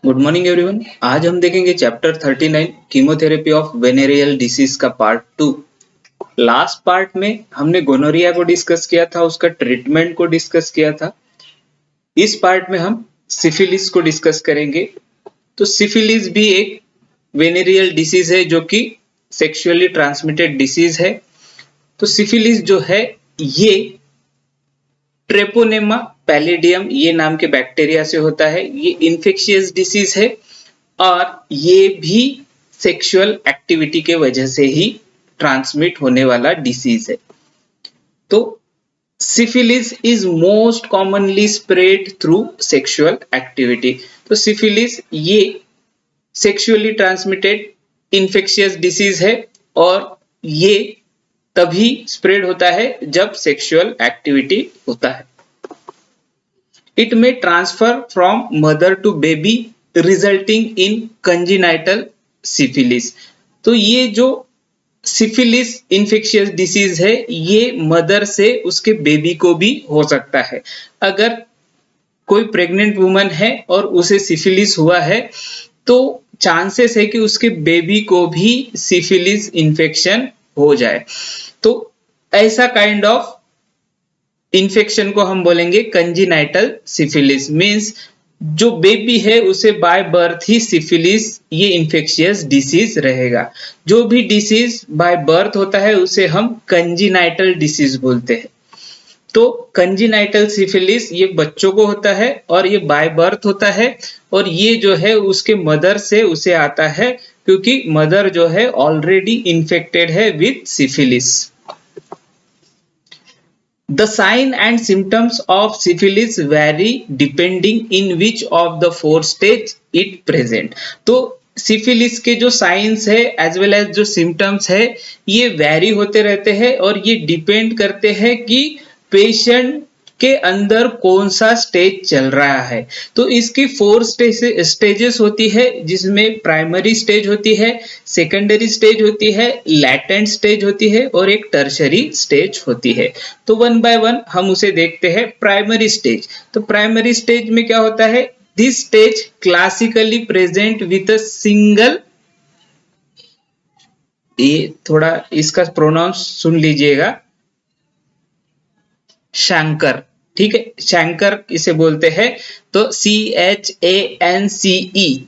Good morning everyone. आज हम देखेंगे chapter 39 chemotherapy of venereal disease का पार्ट 2। लास्ट पार्ट में हमने गोनोरिया को डिस्कस किया था, उसका ट्रीटमेंट को डिस्कस किया था। इस पार्ट में हम सिफिलिस को डिस्कस करेंगे। तो सिफिलिस भी एक वेनेरियल डिसीज है जो कि सेक्सुअली ट्रांसमिटेड डिसीज है। तो सिफिलिस जो है ये ट्रेपोनेमा पैलिडियम ये नाम के बैक्टीरिया से होता है। ये इन्फेक्शियस डिसीज है और ये भी सेक्सुअल एक्टिविटी के वजह से ही ट्रांसमिट होने वाला डिसीज है। तो syphilis is most commonly spread through sexual activity. तो सिफिलिस ये सेक्सुअली ट्रांसमिटेड इन्फेक्शियस डिसीज है और ये तभी स्प्रेड होता है जब सेक्सुअल एक्टिविटी होता है। इट में transfer from mother to baby resulting in congenital syphilis. तो ये जो सिफिलिस इन्फेक्शियस डिसीज है ये मदर से उसके बेबी को भी हो सकता है। अगर कोई प्रेग्नेंट वुमन है और उसे सिफिलिस हुआ है तो चांसेस है कि उसके बेबी को भी सिफिलिस इन्फेक्शन हो जाए। तो ऐसा काइंड ऑफ इन्फेक्शन को हम बोलेंगे कंजेनाइटल सिफिलिस। मींस जो बेबी है उसे बाय बर्थ ही सिफिलिस ये इन्फेक्शियस डिसीज रहेगा। जो भी डिसीज बाय बर्थ होता है उसे हम कंजेनाइटल डिसीज बोलते हैं। तो कंजेनाइटल सिफिलिस ये बच्चों को होता है और ये बाय बर्थ होता है और ये जो है उसके मदर से उसे आता है क्योंकि मदर जो है ऑलरेडी इन्फेक्टेड है with syphilis. The sign and symptoms of syphilis vary depending in which of the four stage it present। तो सिफिलिस के जो साइंस है एज वेल एज जो सिम्टम्स है ये वेरी होते रहते हैं और ये डिपेंड करते हैं कि पेशेंट के अंदर कौन सा स्टेज चल रहा है। तो इसकी 4 स्टेजेस होती है जिसमें प्राइमरी स्टेज होती है, सेकेंडरी स्टेज होती है, लैटेंट स्टेज होती है और एक टर्शरी स्टेज होती है। तो वन बाय वन हम उसे देखते हैं। प्राइमरी स्टेज, तो प्राइमरी स्टेज में क्या होता है, this stage classically present with a single, ये थोड़ा इसका प्रोनाउंस सुन लीजिएगा, शंकर, ठीक है, शंकर इसे बोलते हैं। तो CHANCE,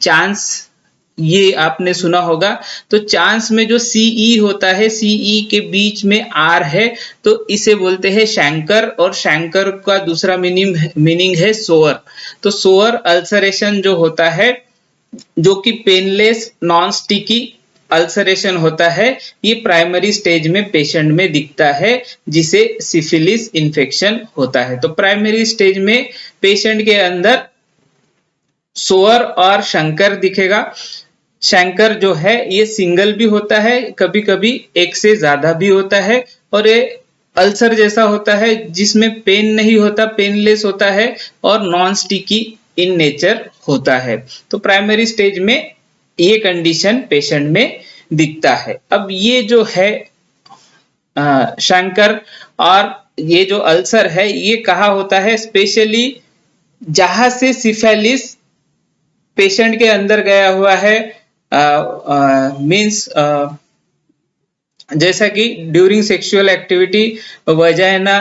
चांस, ये आपने सुना होगा। तो चांस में जो CE होता है, CE के बीच में R है तो इसे बोलते हैं शंकर। और शंकर का दूसरा मीनिंग है सोअर। तो सोअर अल्सरेशन जो होता है जो कि पेनलेस नॉन स्टिकी अल्सरेशन होता है, ये प्राइमरी स्टेज में पेशेंट में दिखता है जिसे सिफिलिस इन्फेक्शन होता है। तो प्राइमरी स्टेज में पेशेंट के अंदर सोअर और शंकर दिखेगा। शंकर जो है ये सिंगल भी होता है, कभी कभी एक से ज्यादा भी होता है और ये अल्सर जैसा होता है जिसमें पेन नहीं होता, पेनलेस होता है और नॉन स्टिकी इन नेचर होता है। तो प्राइमरी स्टेज में ये कंडीशन पेशेंट में दिखता है। अब ये जो है शंकर और ये जो अल्सर है ये कहाँ होता है, स्पेशली जहां से सिफिलिस पेशेंट के अंदर गया हुआ है, मींस जैसा कि ड्यूरिंग सेक्सुअल एक्टिविटी वजाइना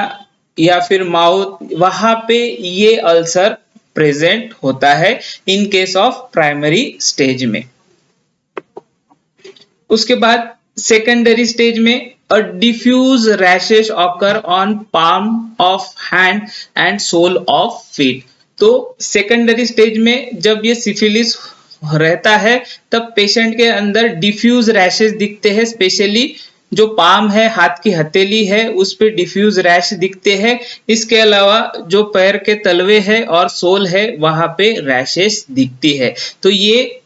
या फिर माउथ, वहां पे ये अल्सर प्रेजेंट होता है in case of primary stage में। उसके बाद सेकेंडरी स्टेज में a diffuse rashes occur on palm of hand and sole of feet. तो सेकेंडरी स्टेज में जब ये सिफिलिस रहता है तब पेशेंट के अंदर डिफ्यूज रैशेस दिखते हैं, स्पेशली जो पाम है, हाथ की हथेली है, उस पे डिफ्यूज रैश दिखते हैं। इसके अलावा जो पैर के तलवे है और सोल है वहां पे रैशेस दिखती है। तो ये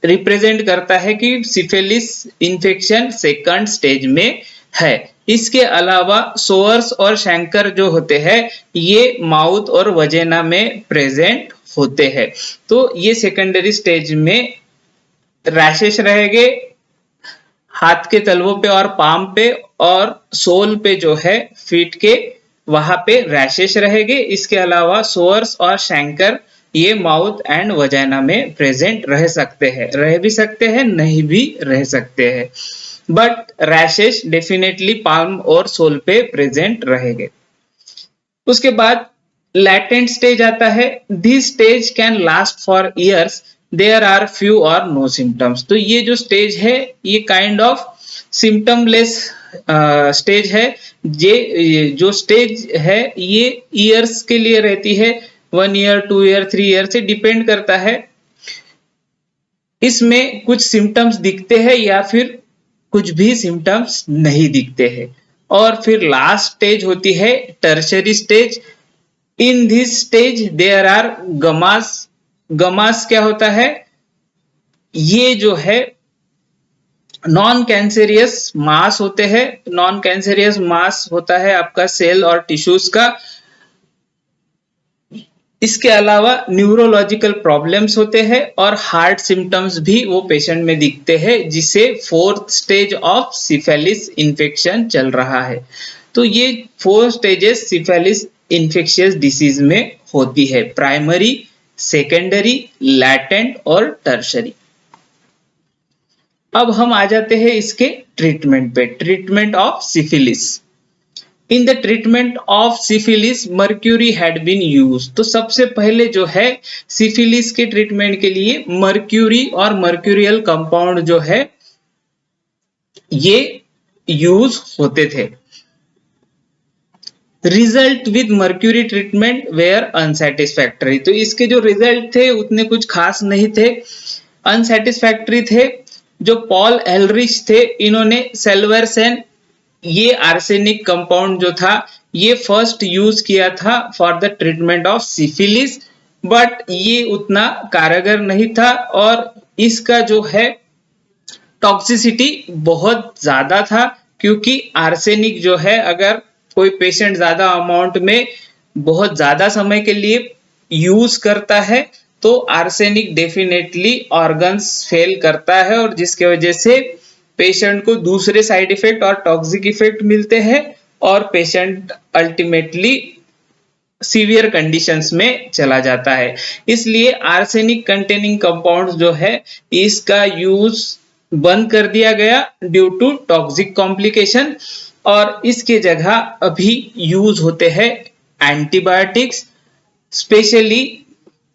रिप्रेजेंट करता है कि सिफिलिस इन्फेक्शन सेकंड स्टेज में है। इसके अलावा सोअर्स और शंकर जो होते हैं ये माउथ और वजेना में प्रेजेंट होते हैं। तो ये सेकेंडरी स्टेज में रैशेस रहेंगे हाथ के तलवों पे और पाम पे, और सोल पे जो है फीट के वहां पे रैशेस रहेंगे। इसके अलावा सोअर्स और शंकर ये माउथ एंड वजाइना में प्रेजेंट रह सकते हैं, रह भी सकते हैं, नहीं भी रह सकते हैं, बट रैशेस डेफिनेटली पाल्म और सोल पे प्रेजेंट रहेंगे। उसके बाद लैटेंट स्टेज आता है। This stage can last for years, there are few और नो सिम्टम्स। तो ये जो स्टेज है ये काइंड ऑफ सिम्टमलेस स्टेज है। ये जो स्टेज है ये ईयर्स के लिए रहती है, 1 ईयर, 2 ईयर, 3 ईयर से डिपेंड करता है। इसमें कुछ सिम्टम्स दिखते हैं या फिर कुछ भी सिम्टम्स नहीं दिखते हैं। और फिर लास्ट स्टेज होती है tertiary stage. In this stage there are gummas. Gummas क्या होता है? ये जो है नॉन कैंसेरियस मास होते हैं। नॉन कैंसेरियस मास होता है आपका सेल और टिश्यूज का। इसके अलावा न्यूरोलॉजिकल प्रॉब्लम्स होते हैं और हार्ट सिम्टम्स भी वो पेशेंट में दिखते हैं, जिसे 4th stage of syphilis infection चल रहा है। तो ये 4 स्टेजेस सिफिलिस इन्फेक्शियस डिसीज में होती है, प्राइमरी, सेकेंडरी, लैटेंट और टर्शरी। अब हम आ जाते हैं इसके ट्रीटमेंट पे। Treatment of syphilis. In the treatment of syphilis mercury had been use. तो सबसे पहले जो है सिफिलिस के ट्रीटमेंट के लिए मर्क्यूरी और मर्क्यूरियल कंपाउंड जो है ये यूज होते थे। Result with mercury treatment were unsatisfactory. तो इसके जो रिजल्ट थे उतने कुछ खास नहीं थे, अनसेटिस्फैक्टरी थे। जो पॉल एलरिच थे, इन्होंने सेल्वरसेन, ये आर्सेनिक कंपाउंड जो था ये फर्स्ट यूज किया था for the treatment of syphilis, but ये उतना कारगर नहीं था और इसका जो है टॉक्सिसिटी बहुत ज्यादा था, क्योंकि आर्सेनिक जो है अगर कोई पेशेंट ज्यादा अमाउंट में बहुत ज्यादा समय के लिए यूज करता है तो आर्सेनिक डेफिनेटली ऑर्गन्स फेल करता है, और जिसके वजह से पेशेंट को दूसरे साइड इफेक्ट और टॉक्सिक इफेक्ट मिलते हैं और पेशेंट अल्टीमेटली सीवियर कंडीशंस में चला जाता है। इसलिए आर्सेनिक कंटेनिंग कंपाउंड्स जो है इसका यूज बंद कर दिया गया ड्यू टू टॉक्सिक कॉम्प्लिकेशन, और इसके जगह अभी यूज होते हैं एंटीबायोटिक्स, स्पेशली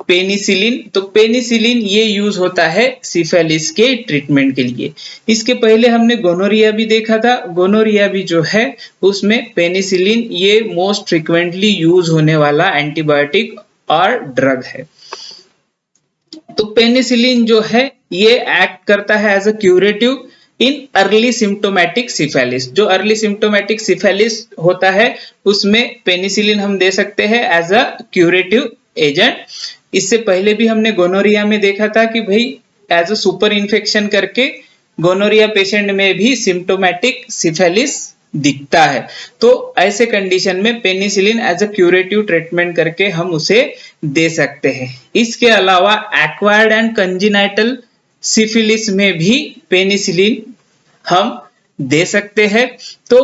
पेनिसिलिन। तो पेनिसिलिन ये यूज होता है सिफिलिस के ट्रीटमेंट के लिए। इसके पहले हमने गोनोरिया भी देखा था। गोनोरिया भी जो है उसमें पेनिसिलिन ये मोस्ट फ्रीक्वेंटली यूज होने वाला एंटीबायोटिक और ड्रग है। तो पेनिसिलिन जो है ये एक्ट करता है as a curative in early symptomatic syphilis. जो अर्ली सिम्टोमेटिक सिफिलिस होता है उसमें पेनिसिलिन हम दे सकते हैं एज अ क्यूरेटिव एजेंट। इससे पहले भी हमने गोनोरिया में देखा था कि भाई एज अ सुपर इन्फेक्शन करके गोनोरिया पेशेंट में भी सिम्टोमेटिक सिफिलिस दिखता है। तो ऐसे कंडीशन में penicillin as a curative treatment करके हम उसे दे सकते हैं। इसके अलावा एक्वायर्ड एंड कंजेनाइटल सिफिलिस में भी पेनिसिलिन हम दे सकते हैं। तो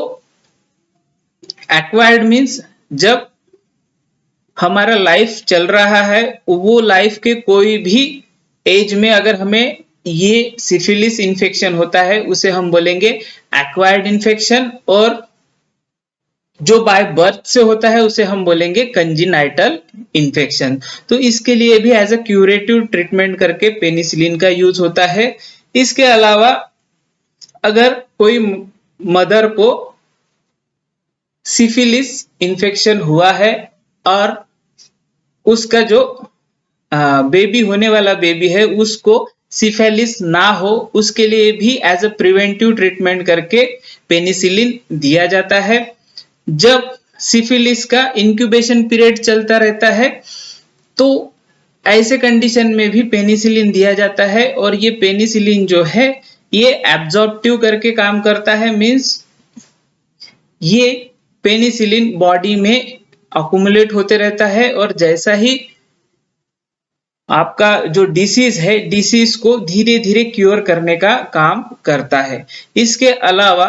एक्वायर्ड मींस जब हमारा लाइफ चल रहा है, वो लाइफ के कोई भी एज में अगर हमें ये सिफिलिस इन्फेक्शन होता है उसे हम बोलेंगे एक्वायर्ड इन्फेक्शन, और जो बाय बर्थ से होता है उसे हम बोलेंगे कंजेनाइटल इन्फेक्शन। तो इसके लिए भी एज अ क्यूरेटिव ट्रीटमेंट करके पेनिसिलिन का यूज होता है। इसके अलावा अगर कोई मदर को सिफिलिस इन्फेक्शन हुआ है और उसका जो बेबी होने वाला बेबी है उसको सिफिलिस ना हो, उसके लिए भी एज अ प्रिवेंटिव ट्रीटमेंट करके पेनिसिलिन दिया जाता है। जब सिफिलिस का इंक्यूबेशन पीरियड चलता रहता है तो ऐसे कंडीशन में भी पेनिसिलिन दिया जाता है, और ये पेनिसिलिन जो है ये एब्जॉर्प्टिव करके काम करता है। मींस ये पेनिसिलिन बॉडी में अकुमुलेट होते रहता है और जैसा ही आपका जो डिसीज है डिसीज को धीरे धीरे क्योर करने का काम करता है। इसके अलावा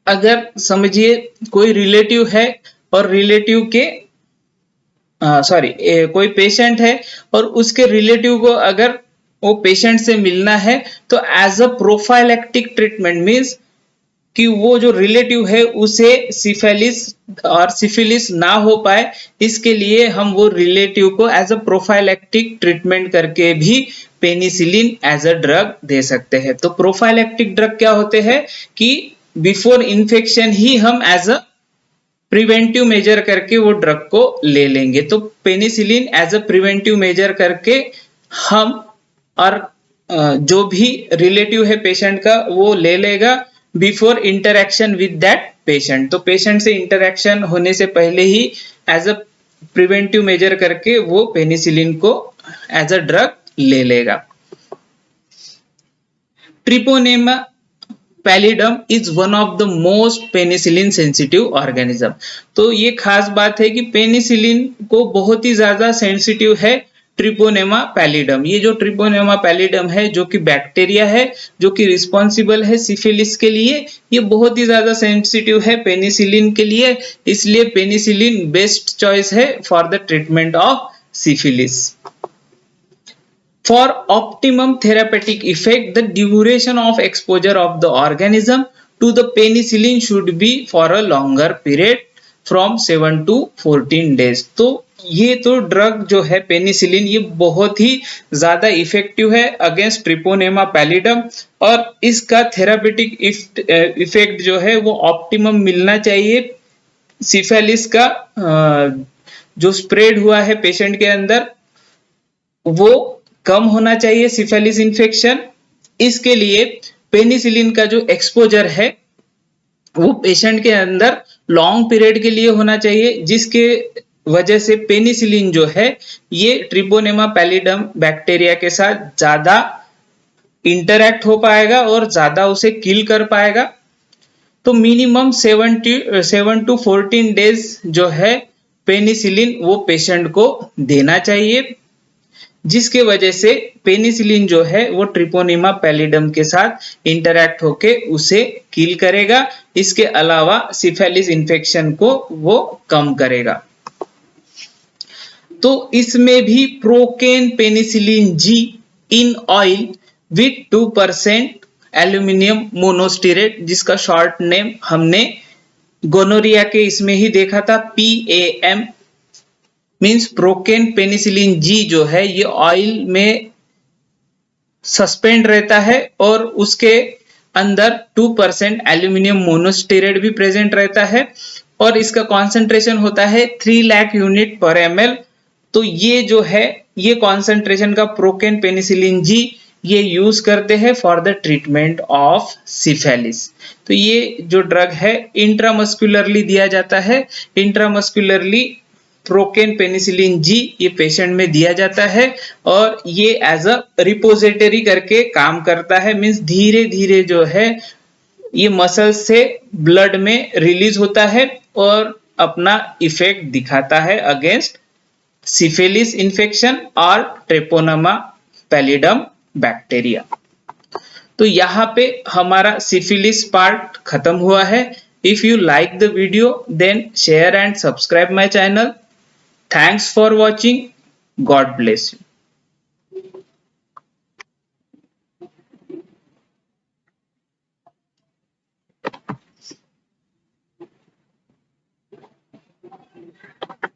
अगर समझिए कोई रिलेटिव है और रिलेटिव के सॉरी कोई पेशेंट है और उसके रिलेटिव को अगर वो पेशेंट से मिलना है तो as a prophylactic treatment means कि वो जो रिलेटिव है उसे सिफिलिस ना हो पाए, इसके लिए हम वो रिलेटिव को एज अ प्रोफाइलैक्टिक ट्रीटमेंट करके भी पेनिसिलिन एज अ ड्रग दे सकते हैं। तो प्रोफाइलैक्टिक ड्रग क्या होते हैं कि बिफोर इन्फेक्शन ही हम एज अ प्रिवेंटिव मेजर करके वो ड्रग को ले लेंगे। तो penicillin as a preventive measure करके हम और जो भी रिलेटिव है पेशेंट का वो ले लेगा before interaction with that patient. तो पेशेंट से इंटरेक्शन होने से पहले ही एज अ प्रिवेंटिव मेजर करके वो पेनिसिलिन को एज अ ड्रग ले लेगा। Treponema pallidum is one of the most penicillin sensitive organism. तो ये खास बात है कि पेनिसिलिन को बहुत ही ज्यादा सेंसिटिव है ट्रिपोनेमा पैलिडम। ये जो ट्रिपोनेमा पैलिडम है जो कि बैक्टीरिया है जो कि रिस्पॉन्सिबल है सिफिलिस के लिए, ये बहुत ही ज्यादा सेंसिटिव है पेनिसिलिन के लिए, इसलिए पेनिसिलिन बेस्ट चॉइस है for the treatment of syphilis. For optimum therapeutic effect, the duration of exposure of the organism to the penicillin should be for a longer period from 7 to 14 days। तो ये तो drug जो है penicillin ये बहुत ही ज्यादा effective है against Treponema pallidum और इसका थेरापेटिक इफेक्ट जो है वो ऑप्टिमम मिलना चाहिए। सिफिलिस का जो स्प्रेड हुआ है पेशेंट के अंदर वो कम होना चाहिए सिफिलिस इन्फेक्शन। इसके लिए पेनिसिलिन का जो एक्सपोजर है वो पेशेंट के अंदर लॉन्ग पीरियड के लिए होना चाहिए, जिसके वजह से पेनिसिलिन जो है ये ट्रिपोनेमा पैलिडम बैक्टीरिया के साथ ज्यादा इंटरैक्ट हो पाएगा और ज्यादा उसे किल कर पाएगा। तो मिनिमम 7 to 14 डेज जो है पेनिसिलिन वो पेशेंट को देना चाहिए, जिसके वजह से पेनिसिलिन जो है वो ट्रिपोनेमा पैलिडम के साथ इंटरैक्ट होके उसे किल करेगा। इसके अलावा सिफिलिस इन्फेक्शन को वो कम करेगा। तो इसमें भी procaine penicillin G in oil with 2% aluminium monostearate, जिसका शॉर्ट नेम हमने गोनोरिया के इसमें ही देखा था, PAM मीन्स प्रोकेन पेनिसिलिन जी जो है ये ऑयल में सस्पेंड रहता है और उसके अंदर 2% एल्यूमिनियम मोनोस्टेरेट भी प्रेजेंट रहता है और इसका कॉन्सेंट्रेशन होता है 3 लाख यूनिट पर ml। तो ये जो है ये कॉन्सेंट्रेशन का प्रोकेन पेनिसिलिन जी ये यूज करते हैं for the treatment of syphilis. तो ये जो ड्रग है इंट्रामस्कुलरली दिया जाता है। इंट्रामस्कुलरली प्रोकेन पेनिसिलिन जी ये पेशेंट में दिया जाता है और ये एज अ रिपोजिटरी करके काम करता है, मींस धीरे धीरे जो है ये मसल से ब्लड में रिलीज होता है और अपना इफेक्ट दिखाता है अगेंस्ट सिफिलिस इन्फेक्शन और ट्रिपोनेमा पैलिडम बैक्टीरिया। तो यहाँ पे हमारा सिफिलिस पार्ट खत्म हुआ है। If you like the video then share and subscribe my channel. Thanks for watching. God bless you.